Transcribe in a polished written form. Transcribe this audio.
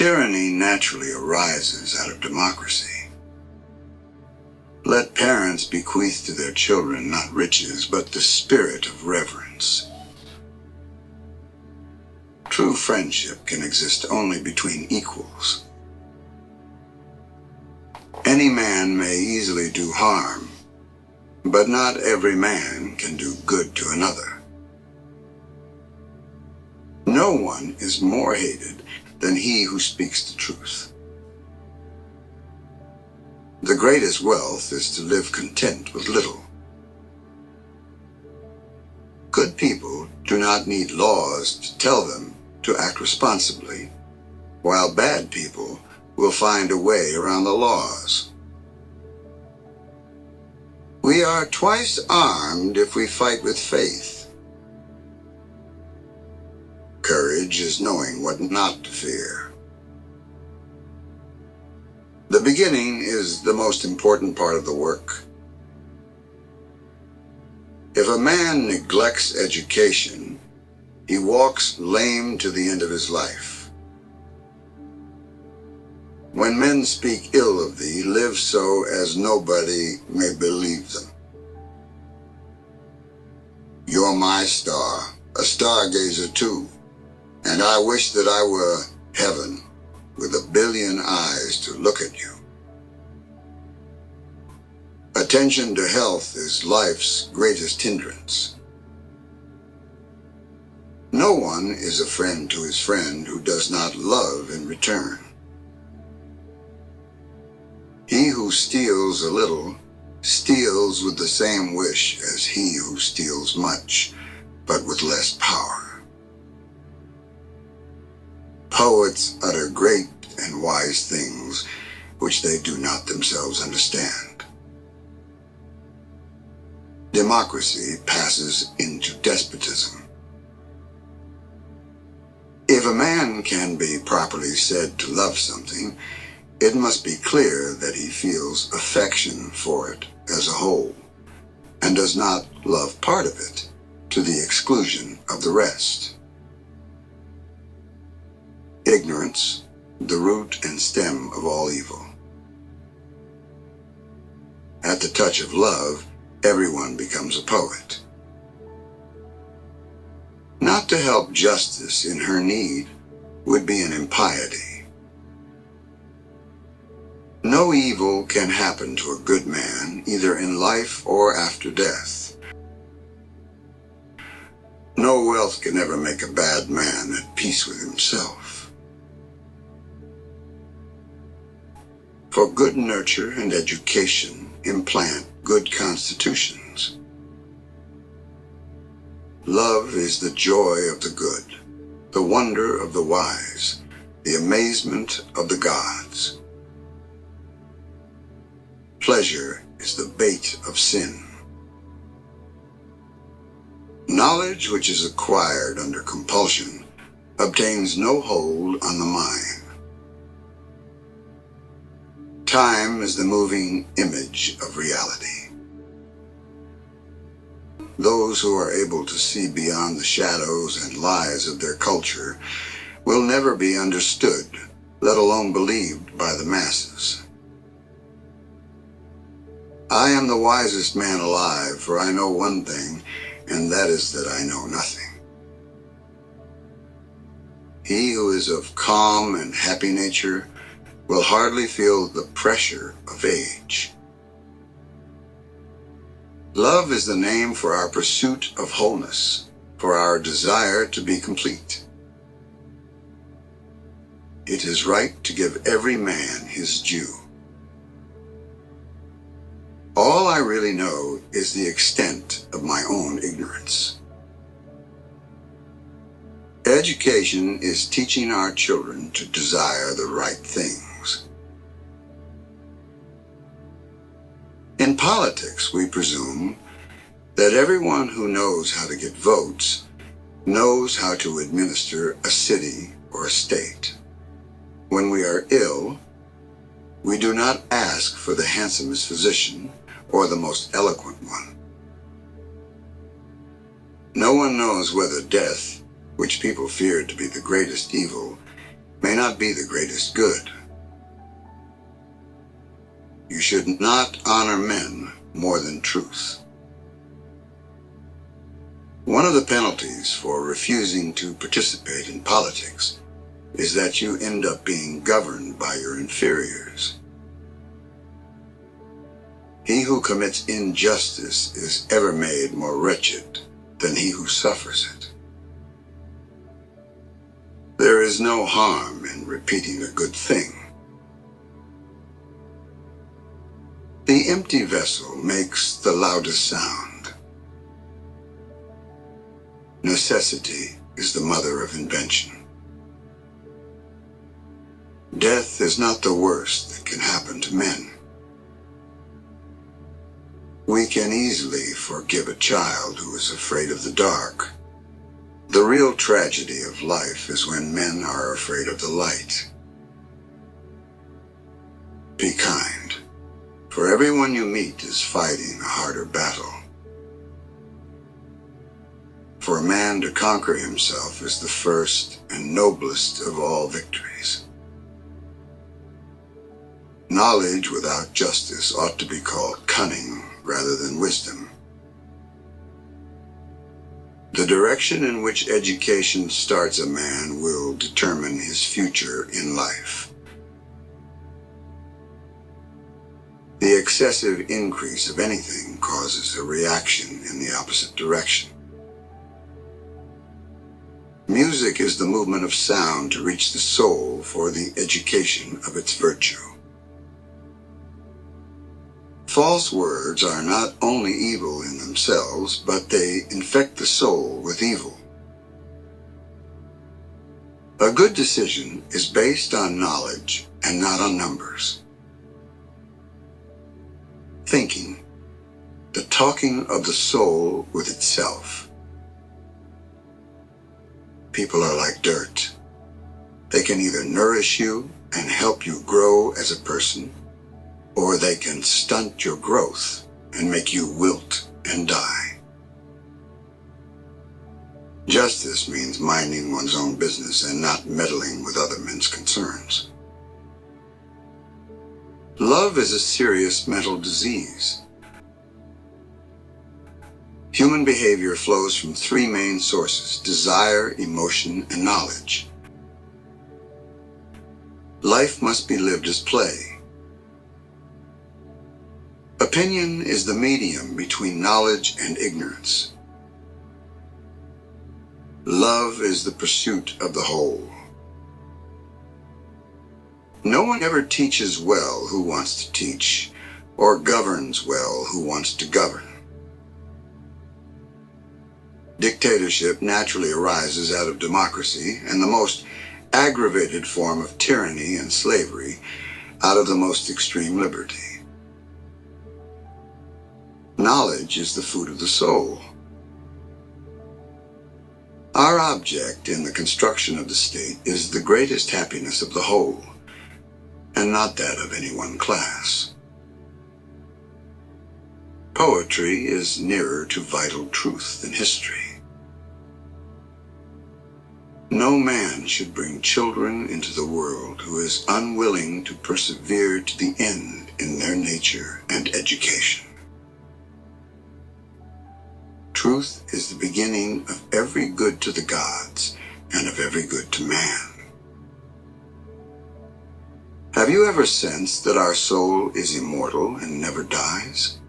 Tyranny naturally arises out of democracy. Let parents bequeath to their children not riches, but the spirit of reverence. True friendship can exist only between equals. Any man may easily do harm, but not every man can do good to another. No one is more hated than he who speaks the truth. The greatest wealth is to live content with little. Good people do not need laws to tell them to act responsibly, while bad people will find a way around the laws. We are twice armed if we fight with faith. Courage is knowing what not to fear. The beginning is the most important part of the work. If a man neglects education, he walks lame to the end of his life. When men speak ill of thee, live so as nobody may believe them. You're my star, a stargazer too, and I wish that I were heaven with a billion eyes to look at you. Attention to health is life's greatest hindrance. No one is a friend to his friend who does not love in return. He who steals a little steals with the same wish as he who steals much, but with less power. Poets utter great and wise things which they do not themselves understand. Democracy passes into despotism. If a man can be properly said to love something, it must be clear that he feels affection for it as a whole, and does not love part of it to the exclusion of the rest. Ignorance, the root and stem of all evil. At the touch of love, everyone becomes a poet. Not to help justice in her need would be an impiety. No evil can happen to a good man, either in life or after death. No wealth can ever make a bad man at peace with himself. For good nurture and education implant good constitutions. Love is the joy of the good, the wonder of the wise, the amazement of the gods. Pleasure is the bait of sin. Knowledge which is acquired under compulsion obtains no hold on the mind. Time is the moving image of reality. Those who are able to see beyond the shadows and lies of their culture will never be understood, let alone believed by the masses. I am the wisest man alive, for I know one thing, and that is that I know nothing. He who is of calm and happy nature will hardly feel the pressure of age. Love is the name for our pursuit of wholeness, for our desire to be complete. It is right to give every man his due. All I really know is the extent of my own ignorance. Education is teaching our children to desire the right things. In politics, we presume that everyone who knows how to get votes knows how to administer a city or a state. When we are ill, we do not ask for the handsomest physician or the most eloquent one. No one knows whether death, which people feared to be the greatest evil, may not be the greatest good. You should not honor men more than truth. One of the penalties for refusing to participate in politics is that you end up being governed by your inferiors. He who commits injustice is ever made more wretched than he who suffers it. There is no harm in repeating a good thing. The empty vessel makes the loudest sound. Necessity is the mother of invention. Death is not the worst that can happen to men. We can easily forgive a child who is afraid of the dark. The real tragedy of life is when men are afraid of the light. Be kind, for everyone you meet is fighting a harder battle. For a man to conquer himself is the first and noblest of all victories. Knowledge without justice ought to be called cunning rather than wisdom. The direction in which education starts a man will determine his future in life. The excessive increase of anything causes a reaction in the opposite direction. Music is the movement of sound to reach the soul for the education of its virtue. False words are not only evil in themselves, but they infect the soul with evil. A good decision is based on knowledge and not on numbers. Thinking, the talking of the soul with itself. People are like dirt. They can either nourish you and help you grow as a person, or they can stunt your growth and make you wilt and die. Justice means minding one's own business and not meddling with other men's concerns. Love is a serious mental disease. Human behavior flows from three main sources: desire, emotion, and knowledge. Life must be lived as play. Opinion is the medium between knowledge and ignorance. Love is the pursuit of the whole. No one ever teaches well who wants to teach, or governs well who wants to govern. Dictatorship naturally arises out of democracy, and the most aggravated form of tyranny and slavery out of the most extreme liberty. Knowledge is the food of the soul. Our object in the construction of the state is the greatest happiness of the whole, and not that of any one class. Poetry is nearer to vital truth than history. No man should bring children into the world who is unwilling to persevere to the end in their nature and education. Truth is the beginning of every good to the gods and of every good to man. Have you ever sensed that our soul is immortal and never dies?